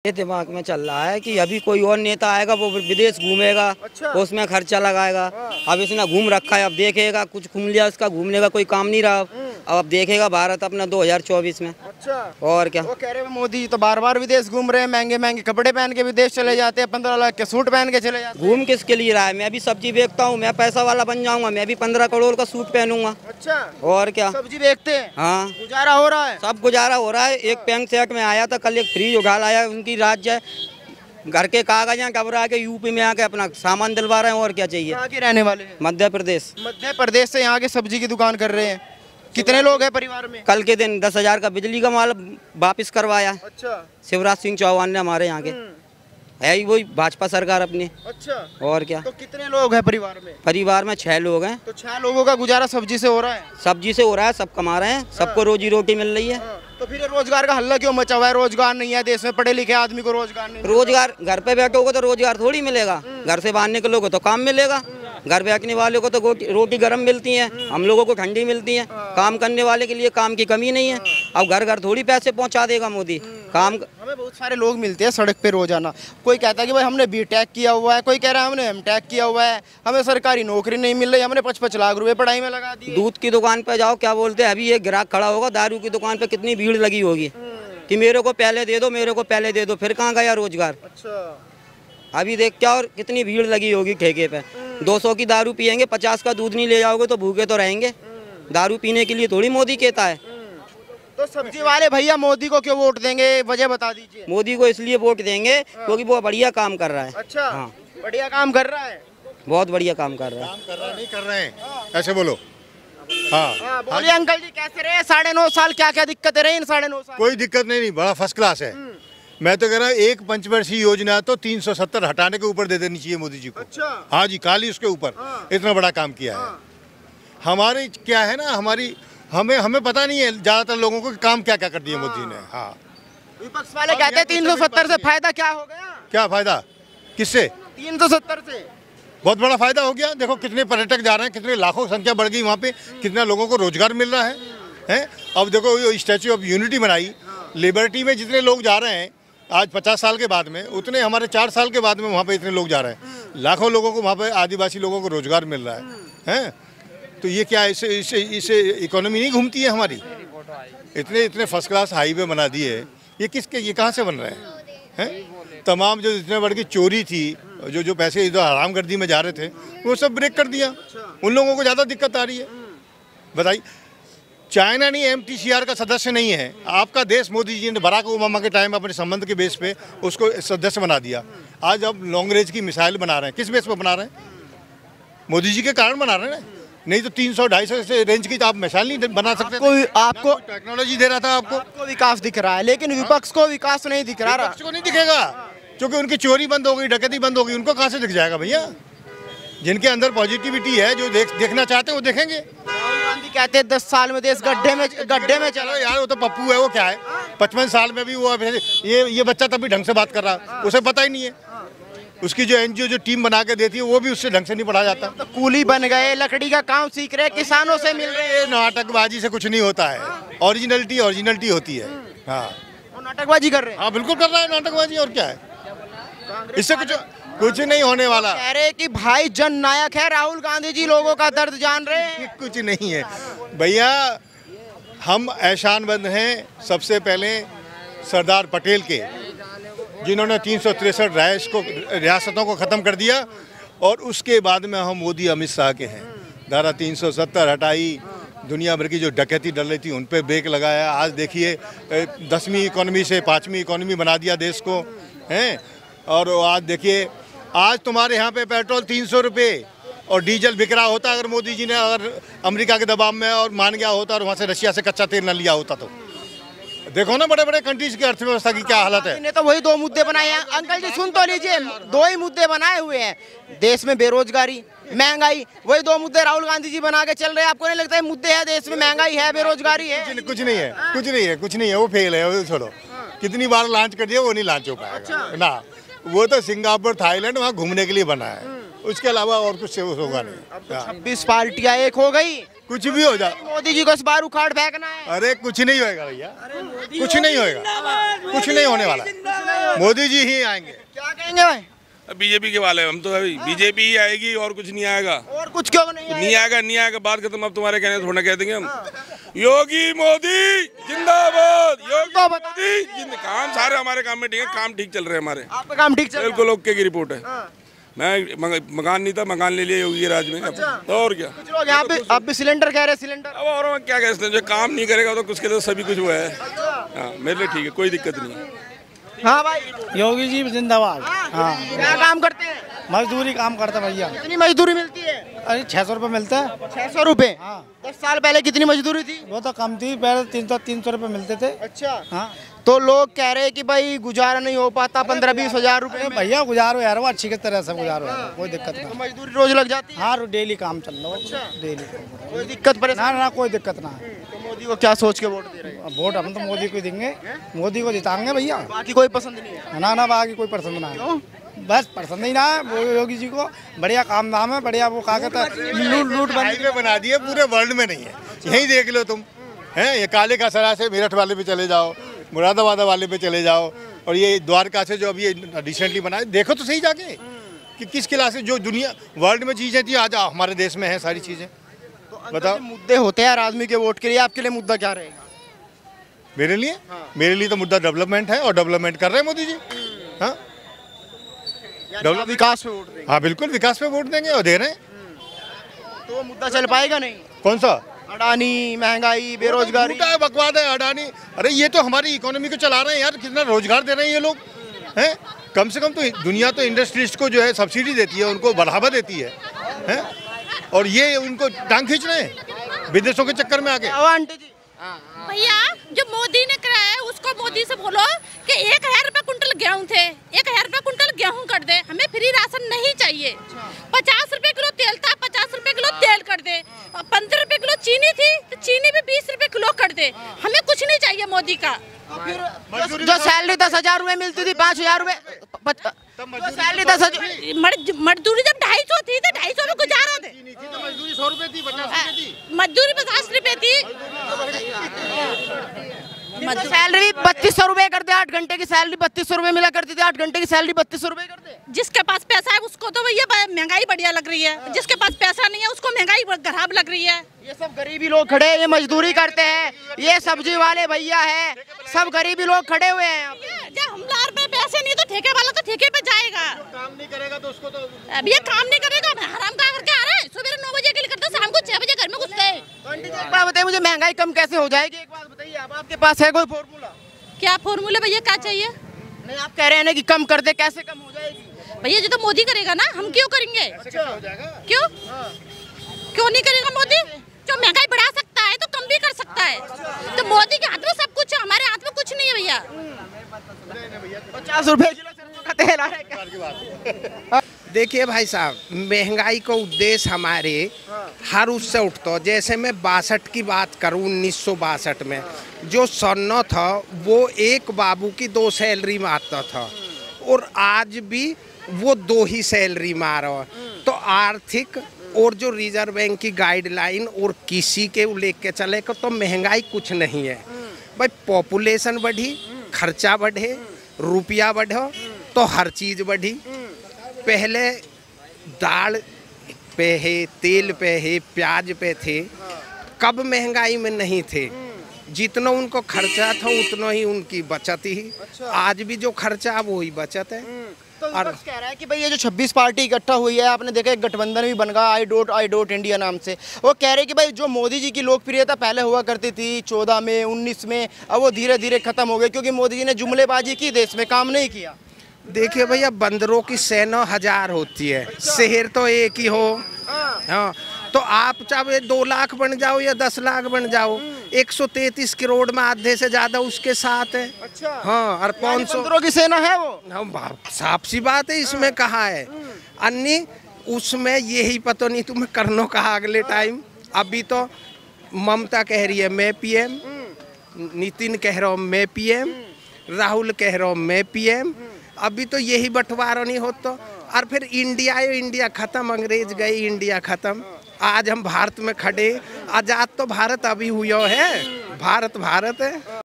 ये दिमाग में चल रहा है कि अभी कोई और नेता आएगा वो विदेश घूमेगा। अच्छा। उसमें खर्चा लगाएगा। अब इसने घूम रखा है, अब देखेगा कुछ घूम लिया, उसका घूमने का कोई काम नहीं रहा। अब देखेगा भारत अपना 2024 में। अच्छा। और क्या वो कह रहे हैं मोदी तो बार बार विदेश घूम रहे हैं, महंगे महंगे कपड़े पहन के विदेश चले जाते हैं, 15 लाख के सूट पहन के चले जाते हैं। घूम किसके लिए रहा है? मैं भी सब्जी बेचता हूँ, मैं पैसा वाला बन जाऊंगा, मैं भी 15 करोड़ का सूट पहनूंगा। अच्छा। और क्या, सब्जी बेचते हैं, हाँ गुजारा हो रहा है। सब गुजारा हो रहा है। एक पैंक सेट में आया था कल, एक फ्रीज उघाड़ आया, उनकी राज्य घर के कागज हैं, घबरा के यूपी में आके अपना सामान दिलवा रहे हैं। और क्या चाहिए? कहाँ के रहने वाले हैं? मध्य प्रदेश। मध्य प्रदेश से यहाँ के सब्जी की दुकान कर रहे हैं। कितने लोग हैं परिवार में? कल के दिन 10,000 का बिजली का माल वापस करवाया। अच्छा। शिवराज सिंह चौहान ने, हमारे यहाँ के है ही वही भाजपा सरकार अपनी। अच्छा। और क्या, तो कितने लोग हैं परिवार में? परिवार में 6 लोग हैं। तो 6 लोगों का गुजारा सब्जी से हो रहा है? सब्जी से हो रहा है, सब कमा रहे हैं, सबको रोजी रोटी मिल रही है। तो फिर रोजगार का हल्ला क्यों मचा हुआ है? रोजगार नहीं है देश में, पढ़े लिखे आदमी को रोजगार नहीं। रोजगार घर पे बैठोगे तो रोजगार थोड़ी मिलेगा, घर से बाहर निकलोगे तो काम मिलेगा। घर बैठने वाले को तो रोटी गर्म मिलती है, हम लोगों को ठंडी मिलती है। काम करने वाले के लिए काम की कमी नहीं है। अब घर घर थोड़ी पैसे पहुंचा देगा मोदी। काम हमें बहुत सारे लोग मिलते हैं सड़क पे रोजाना। कोई कहता है कि भाई हमने B.Tech किया हुआ है, कोई कह रहा है हमने M.Tech किया हुआ है, हमें सरकारी नौकरी नहीं मिल रही, हमने 55 लाख रुपए पढ़ाई में लगा दिए। दूध की दुकान पे जाओ, क्या बोलते हैं, अभी एक ग्राहक खड़ा होगा दारू की दुकान पे, कितनी भीड़ लगी होगी कि मेरे को पहले दे दो, मेरे को पहले दे दो। फिर कहाँ गया रोजगार? अच्छा। अभी देख क्या, और कितनी भीड़ लगी होगी ठेके पे। 200 की दारू पियेंगे, 50 का दूध नहीं ले जाओगे तो भूखे तो रहेंगे। दारू पीने के लिए थोड़ी मोदी कहता है। तो सब्जी वाले भैया मोदी को क्यों वोट देंगे, वजह बता दीजिए। मोदी को इसलिए वोट देंगे क्योंकि वो बढ़िया काम कर रहा है। अच्छा। हाँ, बढ़िया काम कर रहा है। बहुत बढ़िया काम कर रहा है। काम कर रहा नहीं कर रहे हैं, ऐसे बोलो। हाँ बोलिए अंकल जी, कैसे रहे 9.5 साल? क्या क्या दिक्कतें रही इन 9.5 साल? कोई दिक्कत नहीं, बड़ा फर्स्ट क्लास है। मैं तो कह रहा हूँ एक पंचवर्षीय योजना तो 370 हटाने के ऊपर दे देनी चाहिए मोदी जी को। अच्छा। हाँ जी, काली उसके ऊपर इतना बड़ा काम किया है। हमारी क्या है ना, हमारी हमें पता नहीं है ज्यादातर लोगों को काम क्या क्या कर दिया मोदी ने। हाँ, विपक्ष वाले कहते हैं 370 से फायदा क्या हो गया? क्या फायदा? किससे? 370 से बहुत बड़ा फायदा हो गया। देखो कितने पर्यटक जा रहे हैं, कितने लाखों संख्या बढ़ गई वहाँ पे, कितना लोगों को रोजगार मिल रहा है। अब देखो ये स्टैच्यू ऑफ यूनिटी बनाई, लिबर्टी में जितने लोग जा रहे हैं आज 50 साल के बाद में, उतने हमारे 4 साल के बाद में वहाँ पे इतने लोग जा रहे हैं। लाखों लोगों को वहाँ पे, आदिवासी लोगों को रोजगार मिल रहा है। तो ये क्या, इससे इकोनॉमी नहीं घूमती है हमारी? इतने फर्स्ट क्लास हाईवे बना दिए, ये कहाँ से बन रहे हैं? तमाम जो इतने बड़ी चोरी थी, जो पैसे इधर हरामगर्दी में जा रहे थे, वो सब ब्रेक कर दिया। उन लोगों को ज़्यादा दिक्कत आ रही है। बताइए, चाइना नहीं MTCR का सदस्य नहीं है। आपका देश मोदी जी ने बराक ओबामा के टाइम अपने संबंध के बेस पे उसको सदस्य बना दिया। आज अब लॉन्ग रेंज की मिसाइल बना रहे हैं, किस बेस पे बना रहे हैं? मोदी जी के कारण बना रहे हैं ना। नहीं तो 300-250 से रेंज की तो आप मिसाइल नहीं बना सकते। आपको टेक्नोलॉजी दे रहा था आपको विकास दिख रहा है, लेकिन विपक्ष को विकास नहीं दिख रहा। विपक्ष को नहीं दिखेगा क्योंकि उनकी चोरी बंद हो गई, डकैती बंद हो गई। उनको कहाँ से दिख जाएगा भैया? जिनके अंदर पॉजिटिविटी है, जो देखना चाहते हैं वो देखेंगे। राहुल गांधी कहते हैं 10 साल में देश गड्ढे में चलो यार, वो तो पप्पू है, वो क्या है? 55 साल में भी वो ये बच्चा तभी ढंग से बात कर रहा, उसे पता ही नहीं है। उसकी जो NGO जो टीम बना के देती है वो भी उससे ढंग से नहीं पढ़ा जाता। तो कूली बन गए, लकड़ी का काम सीख रहे, किसानों से मिल रहे हैं। नाटकबाजी से कुछ नहीं होता है, ओरिजिनलिटी होती है। हाँ, वो नाटकबाजी कर रहे हैं। हाँ बिल्कुल कर रहा है नाटकबाजी, और क्या है? इससे कुछ नहीं होने वाला। कह रहे कि भाई जन नायक है राहुल गांधी जी, लोगों का दर्द जान रहे हैं। कुछ नहीं है भैया, हम एहसानमंद हैं सबसे पहले सरदार पटेल के, जिन्होंने 363 रियासतों को ख़त्म कर दिया। और उसके बाद में हम मोदी अमित शाह के हैं। धारा 370 हटाई, दुनिया भर की जो डकैती डल रही थी उन पे ब्रेक लगाया। आज देखिए 10वीं इकोनॉमी से 5वीं इकोनॉमी बना दिया देश को, हैं। और आज देखिए, आज तुम्हारे यहाँ पे पेट्रोल 300 रुपये और डीजल बिक रहा होता अगर मोदी जी ने अगर अमेरिका के दबाव में और मान गया होता और वहाँ से रशिया से कच्चा तेल न लिया होता। तो देखो ना बड़े बड़े कंट्रीज की अर्थव्यवस्था की क्या हालत है। इन्हें तो वही 2 मुद्दे बनाए हैं। अंकल जी सुन तो लीजिए, 2 ही मुद्दे बनाए हुए हैं देश में, बेरोजगारी, महंगाई। वही 2 मुद्दे राहुल गांधी जी बना के चल रहे हैं। आपको नहीं लगता है मुद्दे है देश में? महंगाई है, बेरोजगारी है। कुछ नहीं है, वो फेल है, वो छोड़ो। कितनी बार लॉन्च कर दिया, वो नहीं लॉन्च हो पाएगा ना। वो तो सिंगापुर, थाईलैंड वहाँ घूमने के लिए बना है, उसके अलावा और कुछ होगा नहीं। अब 26 पार्टियां एक हो गई, कुछ भी हो जाए, मोदी जी को इस बार उखाड़ फेंकना है। अरे कुछ नहीं होएगा भैया, कुछ नहीं होएगा, कुछ नहीं होने वाला है, मोदी जी ही आएंगे। क्या कहेंगे भाई? बीजेपी के वाले हम तो अभी बीजेपी ही आएगी और कुछ नहीं आएगा। और कुछ क्यों नहीं आएगा? नहीं आएगा, बात खत्म। अब तुम्हारे कहने थोड़ा कह देंगे हम। योगी मोदी जिंदाबाद, योगी मोदी जिंदाबाद। काम सारे हमारे काम में ठीक है, काम ठीक चल रहे हैं हमारे। आपका काम ठीक चल रहा है? बिल्कुल ओके की रिपोर्ट है। मैं मकान नहीं था, मकान ले लिया योगी के राज में। तो और क्या, कुछ लोग यहाँ पे अब भी सिलेंडर कह रहे हैं, सिलेंडर। अब और क्या कहते हैं, जो काम नहीं करेगा तो कुछ के लिए सभी कुछ हुआ है। हाँ, मेरे लिए ठीक है, कोई दिक्कत नहीं है। हाँ भाई, योगी जी जिंदाबाद। हाँ, क्या काम करते हैं? मजदूरी काम करता भैया। कितनी मजदूरी मिलती है? अरे 600 रुपये मिलता है। 600 रुपए? हाँ। 10 साल पहले कितनी मजदूरी थी? वो तो कम थी, पहले 300 रुपये मिलते थे। अच्छा। हाँ, तो लोग कह रहे हैं कि भाई गुजारा नहीं हो पाता 15-20 हजार रुपए में। भैया गुजारो यार, वो अच्छी की तरह से गुजारो यार, कोई दिक्कत तो नहीं। मजदूरी रोज लग जाती है? हाँ, डेली काम चल रहा है, डेली। कोई दिक्कत परेशानी? ना कोई दिक्कत ना। तो मोदी को क्या सोच के वोट दे रहे हैं? वोट हम तो मोदी को देंगे, मोदी को जिताएंगे भैया। बाकी कोई पसंद नहीं है? ना बाकी कोई पसंद ना है, बस पसंद ही ना है वो योगी जी को। बढ़िया काम नाम है, बढ़िया। वो कहा कहता है लूट हाईवे बना दिए, पूरे वर्ल्ड में नहीं है, यही देख लो तुम। हैं ये काले का सरा से मेरठ वाले पे चले जाओ, मुरादाबाद वाले पे चले जाओ, और ये द्वारका से जो अभी रिसेंटली बनाए, देखो तो सही जाके कि किस क्लास से जो दुनिया वर्ल्ड में चीज़ें थी आज हमारे देश में है सारी चीज़ें। बताओ, मुद्दे होते हैं आदमी के वोट के लिए, आपके लिए मुद्दा क्या रहेगा? मेरे लिए तो मुद्दा डेवलपमेंट है, और डेवलपमेंट कर रहे हैं मोदी जी। हाँ, डेवलप विकास पे वोट देंगे? हाँ बिल्कुल, विकास पे वोट देंगे और दे रहे हैं। तो वो मुद्दा चल पाएगा नहीं? कौन सा? अडानी, महंगाई, बेरोजगारी। झूठा है, बकवाद है अडानी। अरे ये तो हमारी इकोनॉमी को चला रहे हैं यार, कितना रोजगार दे रहे हैं ये लोग। हैं कम से कम तो दुनिया तो इंडस्ट्रिस्ट को जो है सब्सिडी देती है, उनको बढ़ावा देती है, हैं? और ये उनको टांग खींच रहे हैं विदेशों के चक्कर में आके। आंटी जी, भैया जो मोदी ने कराया है उसको मोदी से बोलो कि 1000 रुपए कुंटल गेहूं थे, 1000 रुपए कुंटल गेहूं कर दे। हमें फ्री राशन नहीं चाहिए। 50 रुपए किलो तेल था, 50 रुपए किलो तेल कर दे। 15 रुपए किलो चीनी थी तो चीनी भी 20 रुपए किलो कर दे। हमें कुछ नहीं चाहिए मोदी का। जो सैलरी 10,000 रुपए मिलती थी, 5,000 रुपए सैलरी, 10,000 मजदूरी जब 250 थी तो 250 में गुजारा थे। मजदूरी 100 रुपए थी, 50 रुपए थी। मजदूरी 50 रुपए थी। सैलरी 3200 रुपए कर दे, 8 घंटे की सैलरी 3200 रुपए मिला करती थी, 8 घंटे की सैलरी 3200 रुपए कर दे। जिसके पास पैसा है उसको तो भैया महंगाई बढ़िया लग रही है, जिसके पास पैसा नहीं है उसको महंगाई खराब लग रही है। ये सब गरीबी लोग खड़े हैं, ये मजदूरी करते हैं, ये सब्जी वाले भैया है, सब गरीबी लोग खड़े हुए हैं। जब हमलार पे पैसे नहीं तो ठेके वाला तो ठेके पे जाएगा। काम नहीं करेगा तो उसको तो अब ये काम नहीं करेगा, हराम का करके आ रहा है। सुबह 9 बजे के लिए करता, शाम को 6 बजे घर में घुसते हैं। तो आंटी जी एक बात बताइए, मुझे महंगाई कम कैसे हो जाएगी? एक बात बताइए, अब आपके पास है कोई फॉर्मूला? क्या फॉर्मूला भैया, क्या चाहिए? नहीं, आप कह रहे हैं ना कि कम कर दे, कैसे कम हो जाएगी? भैया जो तो मोदी करेगा ना, हम क्यों करेंगे? हो जाएगा। क्यों क्यों नहीं करेगा मोदी? जो महंगाई बढ़ा सकता है तो कम भी कर सकता है। तो मोदी के हाथ में सब कुछ है, हमारे हाथ में कुछ नहीं है भैया। 50 रुपए किलो सरसों का तेल आ रहा है। देखिए भाई साहब, महंगाई का उद्देश्य हमारे हर उससे उठता। जैसे मैं 62 की बात करूं, 1962 में जो सन्ना था वो एक बाबू की 2 सैलरी मारता था, और आज भी वो 2 ही सैलरी मारा। तो आर्थिक और जो रिजर्व बैंक की गाइडलाइन और किसी के लेके चले को तो महंगाई कुछ नहीं है भाई। पॉपुलेशन बढ़ी, खर्चा बढ़े, रुपया बढ़ो तो हर चीज़ बढ़ी। पहले दाल पे है, तेल पे है, प्याज पे थे, कब महंगाई में नहीं थे। जितना उनको खर्चा था उतना ही उनकी बचत ही। आज भी जो खर्चा है वो ही बचत है। तो विपक्ष कह रहा है कि भाई ये जो 26 पार्टी इकट्ठा हुई है, आपने देखा एक गठबंधन भी बन गया आई डोट इंडिया नाम से। वो कह रहे हैं कि भाई जो मोदी जी की लोकप्रियता पहले हुआ करती थी 14 में 19 में, अब वो धीरे धीरे खत्म हो गई क्योंकि मोदी जी ने जुमलेबाजी की, देश में काम नहीं किया। देखिए भैया, बंदरों की सेना 1000 होती है, शहर तो एक ही हो। हाँ, तो आप चाहे 2 लाख बन जाओ या 10 लाख बन जाओ, 133 करोड़ में आधे से ज्यादा उसके साथ है। अच्छा। हाँ, और 500 बंदरों की सेना है वो। हाँ, साफ सी बात है, इसमें कहा है अन्य उसमें यही पता नहीं तुम्हें करनो कहा अगले टाइम। अभी तो ममता कह रही है मैं पीएम, नितिन कह रहा हूँ मैं पीएम, राहुल कह रहा हूँ मैं पीएम। अभी तो यही बंटवारा नहीं होता। और फिर इंडिया खत्म, अंग्रेज गए, इंडिया खत्म। आज हम भारत में खड़े, आजाद तो भारत अभी हुआ है, भारत भारत है।